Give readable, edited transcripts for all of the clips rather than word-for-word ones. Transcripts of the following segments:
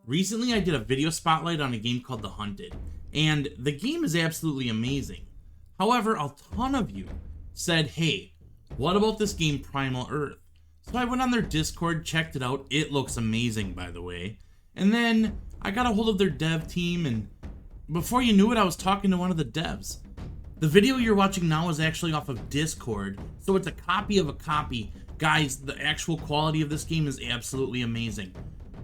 Recently, I did a video spotlight on a game called The Hunted, and the game is absolutely amazing. However, a ton of you said, hey, what about this game Primal Earth? So I went on their Discord, checked it out. It looks amazing, by the way. And then I got a hold of their dev team, and before you knew it, I was talking to one of the devs. The video you're watching now is actually off of Discord, so it's a copy of a copy. Guys, the actual quality of this game is absolutely amazing.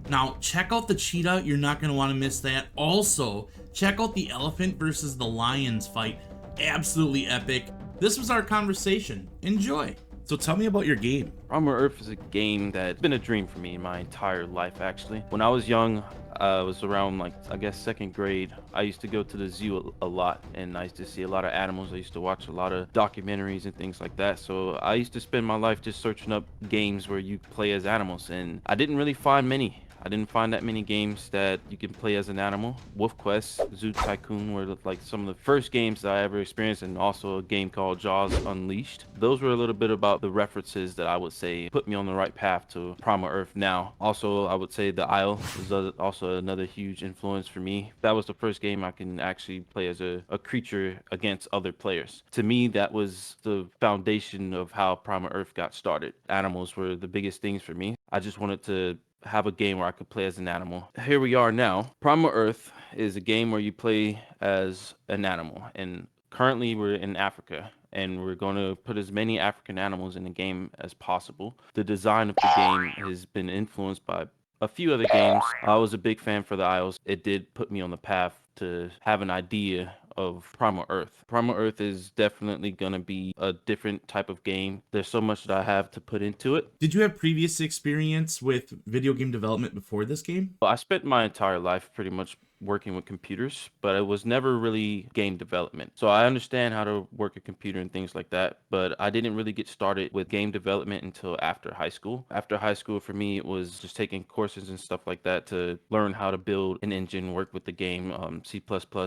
Now, check out the cheetah. You're not going to want to miss that. Also, check out the elephant versus the lions fight. Absolutely epic. This was our conversation. Enjoy. So tell me about your game. Primal Earth is a game that's been a dream for me my entire life, actually. When I was young, I was around, like, I guess, second grade. I used to go to the zoo a lot, and I used to see a lot of animals. I used to watch a lot of documentaries and things like that. So I used to spend my life just searching up games where you play as animals, and I didn't really find many. I didn't find that many games that you can play as an animal. Wolf Quest, Zoo Tycoon were like some of the first games that I ever experienced, and also a game called Jaws Unleashed. Those were a little bit about the references that I would say put me on the right path to Primal Earth now. Also, I would say The Isle was also another huge influence for me. That was the first game I can actually play as a creature against other players. To me, that was the foundation of how Primal Earth got started. Animals were the biggest things for me. I just wanted to have a game where I could play as an animal. Here we are now. Primal Earth is a game where you play as an animal, and currently we're in Africa, and we're going to put as many African animals in the game as possible. The design of the game has been influenced by a few other games. I was a big fan for the Isles. It did put me on the path to have an idea of Primal Earth. Primal Earth is definitely going to be a different type of game. There's so much that I have to put into it. Did you have previous experience with video game development before this game? I spent my entire life pretty much working with computers, but it was never really game development. So I understand how to work a computer and things like that, but I didn't really get started with game development until after high school. After high school, for me, it was just taking courses and stuff like that to learn how to build an engine, work with the game, C++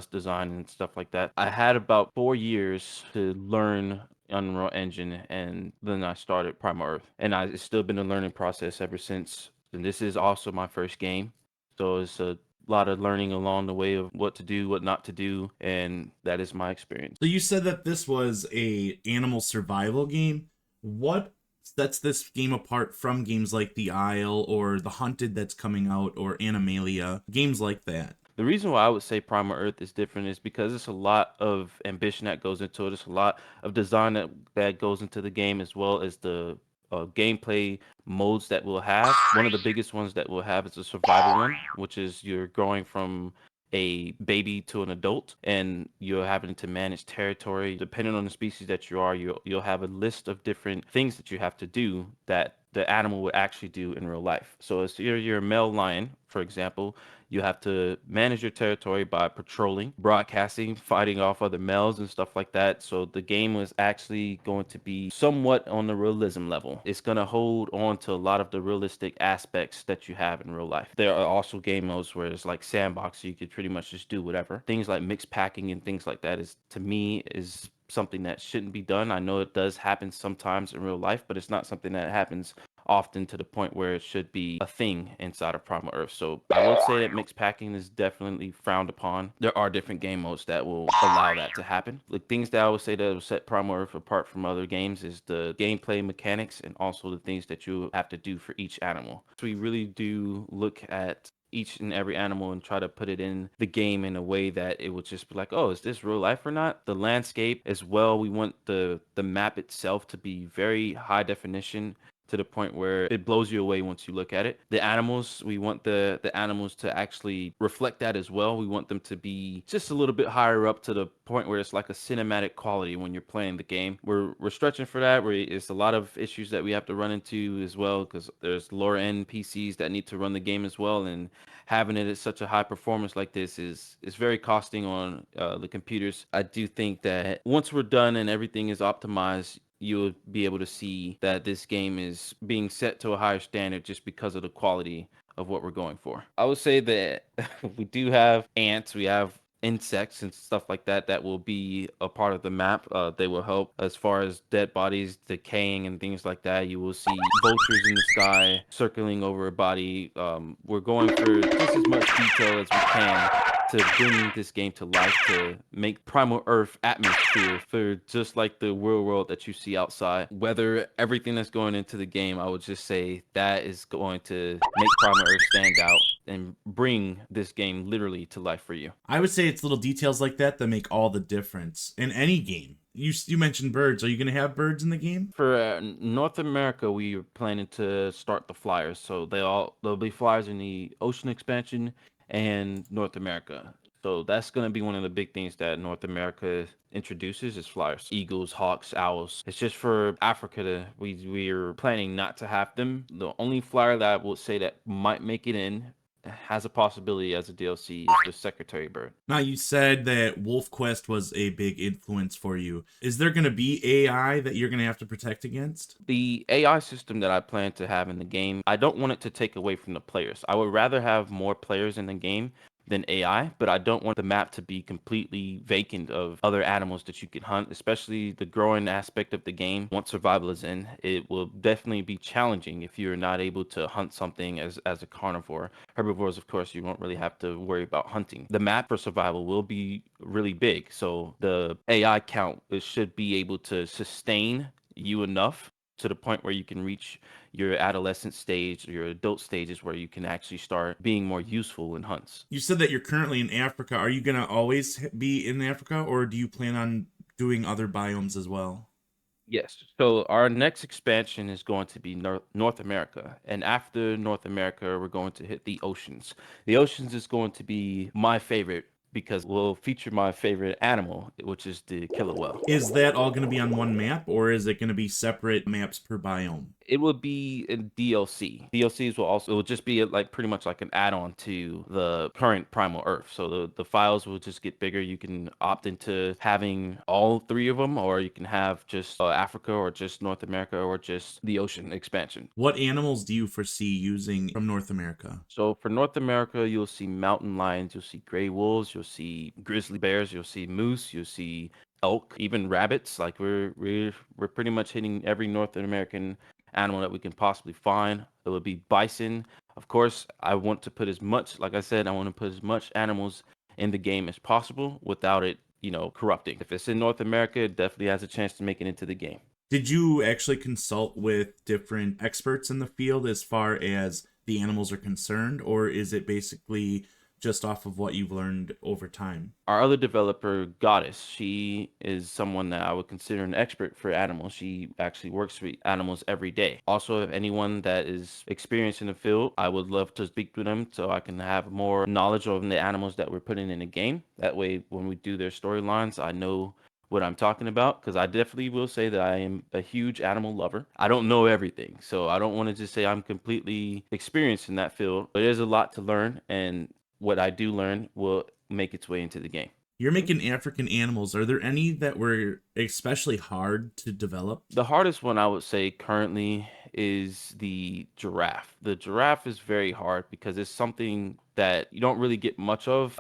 design and stuff like that. I had about 4 years to learn Unreal Engine, and then I started Primal Earth. And it's still been a learning process ever since. And this is also my first game. So it's a lot of learning along the way of what to do, what not to do, and that is my experience. So you said that this was a animal survival game. What sets this game apart from games like The Isle or The Hunted that's coming out or Animalia, games like that? The reason why I would say Primal Earth is different is because it's a lot of ambition that goes into it. It's a lot of design that goes into the game, as well as the gameplay modes that we'll have. One of the biggest ones that we'll have is a survival one, which is you're growing from a baby to an adult, and you're having to manage territory. Depending on the species that you are, you'll have a list of different things that you have to do that the animal would actually do in real life. So if you're a male lion, for example, you have to manage your territory by patrolling, broadcasting, fighting off other males and stuff like that. So the game was actually going to be somewhat on the realism level. It's going to hold on to a lot of the realistic aspects that you have in real life. There are also game modes where it's like sandbox, so you could pretty much just do whatever. Things like mixed packing and things like that is, to me, is something that shouldn't be done. I know it does happen sometimes in real life, but it's not something that happens often to the point where it should be a thing inside of Primal Earth. So I would say that mixed packing is definitely frowned upon. There are different game modes that will allow that to happen. The things that I would say that will set Primal Earth apart from other games is the gameplay mechanics and also the things that you have to do for each animal. So we really do look at each and every animal and try to put it in the game in a way that it would just be like, oh, is this real life or not? The landscape as well, we want the map itself to be very high definition to the point where it blows you away once you look at it. The animals, we want the animals to actually reflect that as well. We want them to be just a little bit higher up to the point where it's like a cinematic quality when you're playing the game. We're stretching for that. It's a lot of issues that we have to run into as well, because there's lower end PCs that need to run the game as well, and having it at such a high performance like this is very costing on the computers. I do think that once we're done and everything is optimized, you'll be able to see that this game is being set to a higher standard just because of the quality of what we're going for. I would say that we do have ants, we have insects and stuff like that that will be a part of the map. They will help as far as dead bodies decaying and things like that. You will see vultures in the sky circling over a body. We're going for just as much detail as we can to bring this game to life, to make Primal Earth atmosphere for just like the real world that you see outside. Whether everything that's going into the game, I would just say that is going to make Primal Earth stand out and bring this game literally to life for you. I would say it's little details like that that make all the difference in any game. You mentioned birds. Are you going to have birds in the game? For North America, we are planning to start the flyers, so there'll be flyers in the ocean expansion and North America. So that's going to be one of the big things that North America introduces is flyers, eagles, hawks, owls. It's just for Africa to we're planning not to have them. The only flyer that I will say that might make it in has a possibility as a DLC is the Secretary Bird. Now, you said that Wolf Quest was a big influence for you. Is there going to be AI that you're going to have to protect against? The AI system that I plan to have in the game, I don't want it to take away from the players. I would rather have more players in the game than AI, but I don't want the map to be completely vacant of other animals that you can hunt, especially the growing aspect of the game. Once survival is in, it will definitely be challenging if you're not able to hunt something as a carnivore. Herbivores, of course, you won't really have to worry about hunting. The map for survival will be really big, so the AI count it should be able to sustain you enough to the point where you can reach your adolescent stage or your adult stages where you can actually start being more useful in hunts. You said that you're currently in Africa. Are you going to always be in Africa, or do you plan on doing other biomes as well? Yes. So our next expansion is going to be North America. And after North America, we're going to hit the oceans. The oceans is going to be my favorite because we'll feature my favorite animal, which is the killer whale. Is that all going to be on one map, or is it going to be separate maps per biome? It will be in DLC. DLCs will also it will just be like pretty much like an add-on to the current Primal Earth. So the files will just get bigger. You can opt into having all three of them, or you can have just Africa, or just North America, or just the ocean expansion. What animals do you foresee using from North America? So for North America, you'll see mountain lions, you'll see gray wolves, you'll see grizzly bears, you'll see moose, you'll see elk, even rabbits. Like we're pretty much hitting every North American animal that we can possibly find. It would be bison. Of course, I want to put as much, like I said, I want to put as much animals in the game as possible without it, corrupting. If it's in North America, it definitely has a chance to make it into the game. Did you actually consult with different experts in the field as far as the animals are concerned, or is it basically just off of what you've learned over time? Our other developer, Goddess, she is someone that I would consider an expert for animals. She actually works with animals every day. Also, if anyone that is experienced in the field, I would love to speak to them so I can have more knowledge of the animals that we're putting in the game. That way, when we do their storylines, I know what I'm talking about because I definitely will say that I am a huge animal lover. I don't know everything, so I don't want to just say I'm completely experienced in that field. But there's a lot to learn, and what I do learn will make its way into the game. You're making African animals. Are there any that were especially hard to develop? The hardest one I would say currently is the giraffe. The giraffe is very hard because it's something that you don't really get much of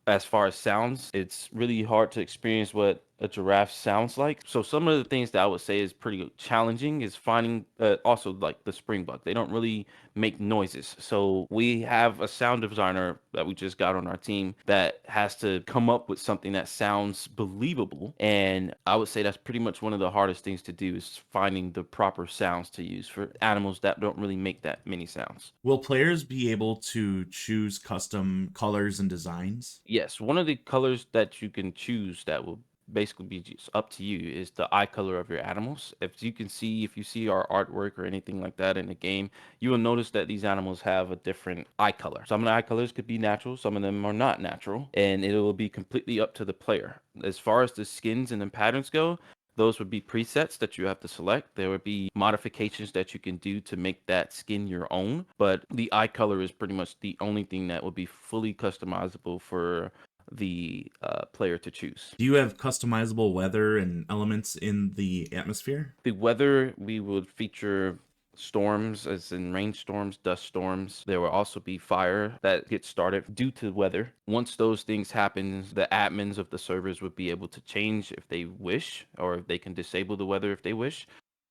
as far as sounds. It's really hard to experience what a giraffe sounds like. So some of the things that I would say is pretty challenging is finding also like the springbok. They don't really make noises. So we have a sound designer that we just got on our team that has to come up with something that sounds believable. And I would say that's pretty much one of the hardest things to do is finding the proper sounds to use for animals that don't really make that many sounds. Will players be able to choose custom colors and designs? Yes, one of the colors that you can choose that will basically be just up to you is the eye color of your animals. If you see our artwork or anything like that in the game, you will notice that these animals have a different eye color. Some of the eye colors could be natural, some of them are not natural, and it will be completely up to the player. As far as the skins and the patterns go, those would be presets that you have to select. There would be modifications that you can do to make that skin your own, but the eye color is pretty much the only thing that would be fully customizable for the player to choose. Do you have customizable weather and elements in the atmosphere? The weather, we would feature storms, as in rainstorms, dust storms. There will also be fire that gets started due to weather. Once those things happen, the admins of the servers would be able to change if they wish, or if they can disable the weather if they wish.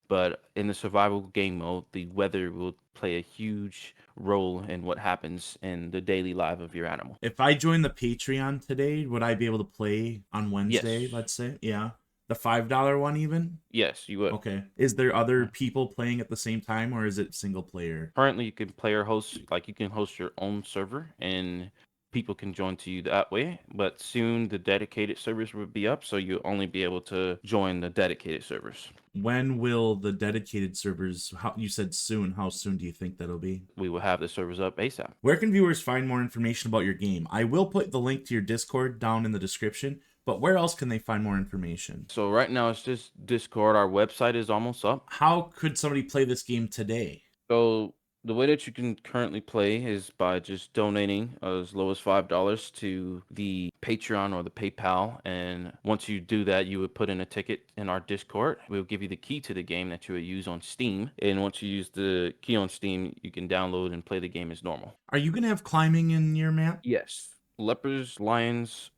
But in the survival game mode, the weather will play a huge role in what happens in the daily life of your animal. If I join the Patreon today, would I be able to play on Wednesday, Yes. let's say? Yeah. The $5 one even? Yes, you would. Okay. Is there other people playing at the same time, or is it single player? Currently, you can player host, like you can host your own server and people can join to you that way. But soon the dedicated servers will be up, so you'll only be able to join the dedicated servers. When will the dedicated servers, how you said soon, how soon do you think that'll be? We will have the servers up ASAP. Where can viewers find more information about your game? I will put the link to your Discord down in the description, but where else can they find more information? So right now it's just Discord. Our website is almost up. How could somebody play this game today? So the way that you can currently play is by just donating as low as $5 to the Patreon or the PayPal. And once you do that, you would put in a ticket in our Discord. We'll give you the key to the game that you would use on Steam. And once you use the key on Steam, you can download and play the game as normal. Are you going to have climbing in your map? Yes. Leopards, lions,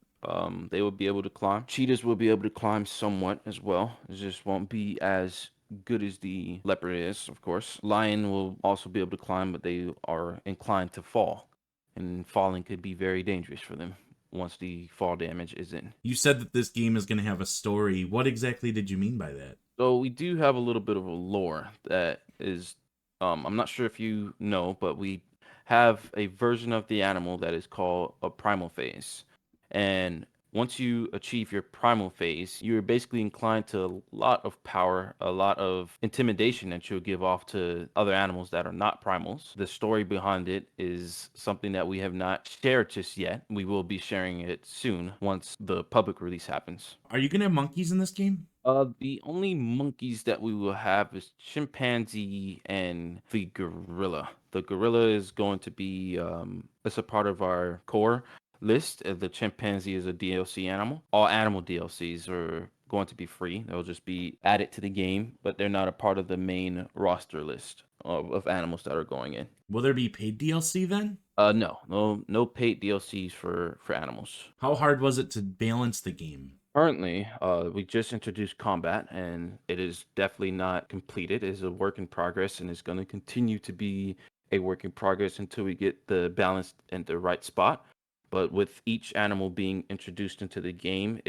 they will be able to climb. Cheetahs will be able to climb somewhat as well. It just won't be as good as the leopard is, of course. Lion will also be able to climb, but they are inclined to fall. And falling could be very dangerous for them once the fall damage is in. You said that this game is going to have a story. What exactly did you mean by that? So we do have a little bit of a lore that is, I'm not sure if you know, but we have a version of the animal that is called a primal phase. And once you achieve your primal phase, you're basically inclined to a lot of power, a lot of intimidation that you'll give off to other animals that are not primals. The story behind it is something that we have not shared just yet. We will be sharing it soon once the public release happens. Are you going to have monkeys in this game? The only monkeys that we will have is chimpanzee and the gorilla. The gorilla is going to be it's a part of our core list. The chimpanzee is a DLC animal. All animal DLCs are going to be free. They'll just be added to the game, but they're not a part of the main roster list of animals that are going in. Will there be paid DLC then? No paid DLCs for animals. How hard was it to balance the game? Currently, we just introduced combat, and it is definitely not completed. It is a work in progress, and it's going to continue to be a work in progress until we get the balance in the right spot. But with each animal being introduced into the game,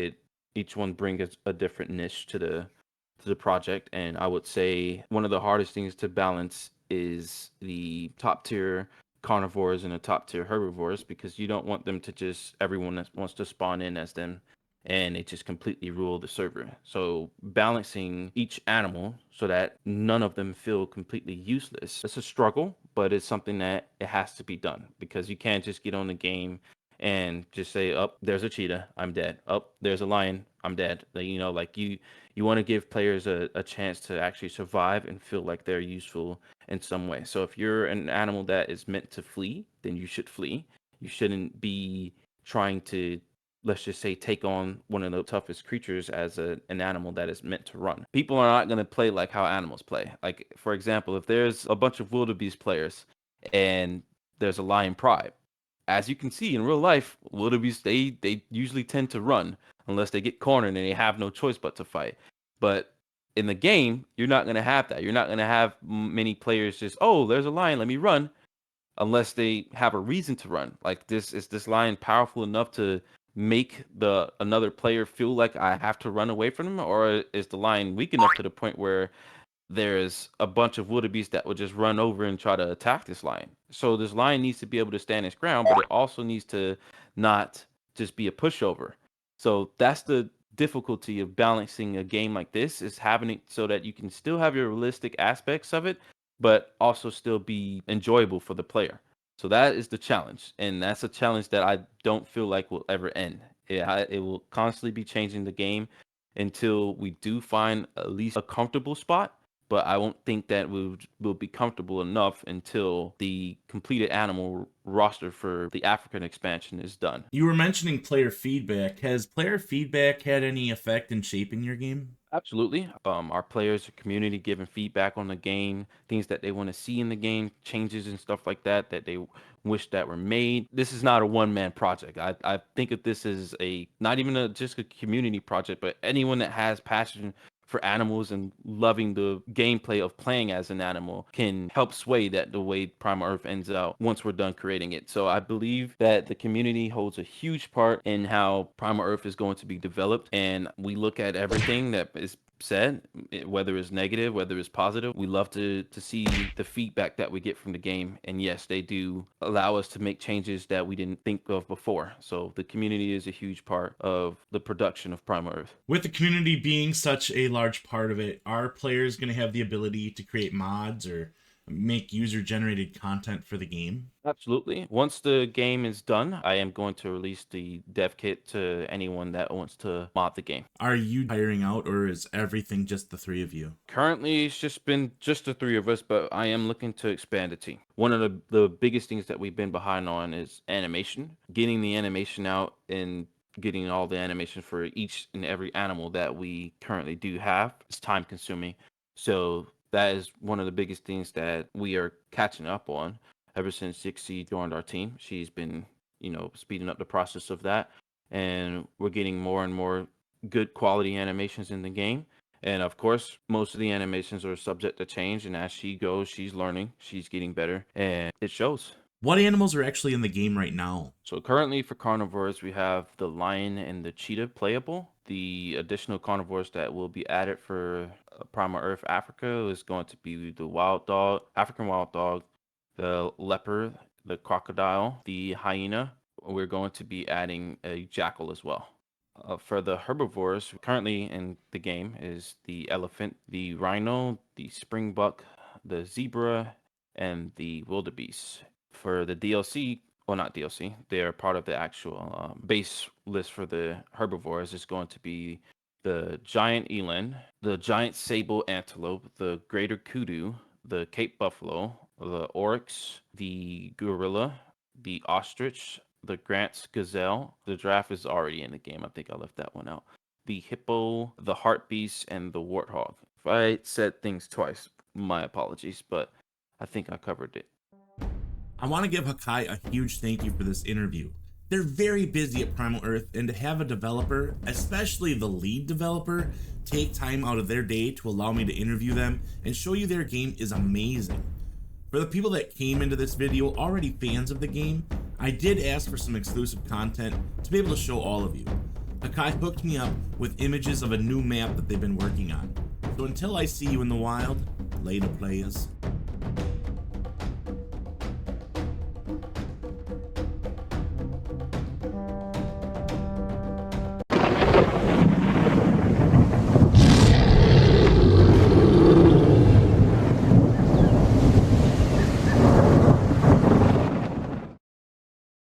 each one brings a different niche to the project. And I would say one of the hardest things to balance is the top tier carnivores and the top tier herbivores, because you don't want them to just everyone that wants to spawn in as them and they just completely rule the server. So balancing each animal so that none of them feel completely useless. It's a struggle, but it's something that it has to be done, because you can't just get on the game and just say, "Oh, there's a cheetah, I'm dead. Oh, there's a lion, I'm dead." Like, like you want to give players a chance to actually survive and feel like they're useful in some way. So if you're an animal that is meant to flee, then you should flee. You shouldn't be trying to, let's just say, take on one of the toughest creatures as an animal that is meant to run. People are not going to play like how animals play. Like, for example, if there's a bunch of wildebeest players and there's a lion pride, as you can see in real life, wildebeest, they usually tend to run unless they get cornered and they have no choice but to fight. But in the game, you're not going to have that. You're not going to have many players just, "Oh, there's a lion, let me run," unless they have a reason to run. Like, this lion powerful enough to make the another player feel like I have to run away from him, or is the lion weak enough to the point where there's a bunch of wildebeest that would just run over and try to attack this lion? So this lion needs to be able to stand its ground, but it also needs to not just be a pushover. So that's the difficulty of balancing a game like this, is having it so that you can still have your realistic aspects of it, but also still be enjoyable for the player. So that is the challenge, and that's a challenge that I don't feel like will ever end. It will constantly be changing the game until we do find at least a comfortable spot. But I won't think that will be comfortable enough until the completed animal roster for the African expansion is done. You were mentioning player feedback. Has player feedback had any effect in shaping your game? Absolutely. Our players, the community giving feedback on the game, things that they want to see in the game, changes and stuff like that that they wish that were made. This is not a one-man project. I think of this as a not even just a community project, but anyone that has passion for animals and loving the gameplay of playing as an animal can help sway that the way Primal Earth ends out once we're done creating it. So I believe that the community holds a huge part in how Primal Earth is going to be developed. And we look at everything that is said, whether it's negative, whether it's positive. We love to see the feedback that we get from the game. And yes, they do allow us to make changes that we didn't think of before. So the community is a huge part of the production of Primal Earth. With the community being such a large part of it, are players going to have the ability to create mods or make user generated content for the game? Absolutely. Once the game is done, I am going to release the dev kit to anyone that wants to mod the game. Are you hiring out, or is everything just the three of you? Currently, it's just been just the three of us, but I am looking to expand the team. One of the biggest things that we've been behind on is animation, getting the animation out and getting all the animation for each and every animal that we currently do have. It's time consuming. So that is one of the biggest things that we are catching up on ever since Dixie joined our team. She's been, speeding up the process of that. And we're getting more and more good quality animations in the game. And of course, most of the animations are subject to change. And as she goes, she's learning, she's getting better, and it shows. What animals are actually in the game right now? So currently for carnivores, we have the lion and the cheetah playable. The additional carnivores that will be added for Primal Earth Africa is going to be the wild dog, African wild dog, the leopard, the crocodile, the hyena. We're going to be adding a jackal as well. For the herbivores, currently in the game is the elephant, the rhino, the springbuck, the zebra, and the wildebeest. For the DLC, well, not DLC, they're part of the actual base list for the herbivores. Is going to be the giant eland, the giant sable antelope, the greater kudu, the Cape buffalo, the oryx, the gorilla, the ostrich, the Grant's gazelle. The giraffe is already in the game. I think I left that one out. The hippo, the hartebeest, and the warthog. If I said things twice, my apologies, but I think I covered it. I want to give Hakai a huge thank you for this interview. They're very busy at Primal Earth, and to have a developer, especially the lead developer, take time out of their day to allow me to interview them and show you their game is amazing. For the people that came into this video already fans of the game, I did ask for some exclusive content to be able to show all of you. Hakai hooked me up with images of a new map that they've been working on. So until I see you in the wild, later players.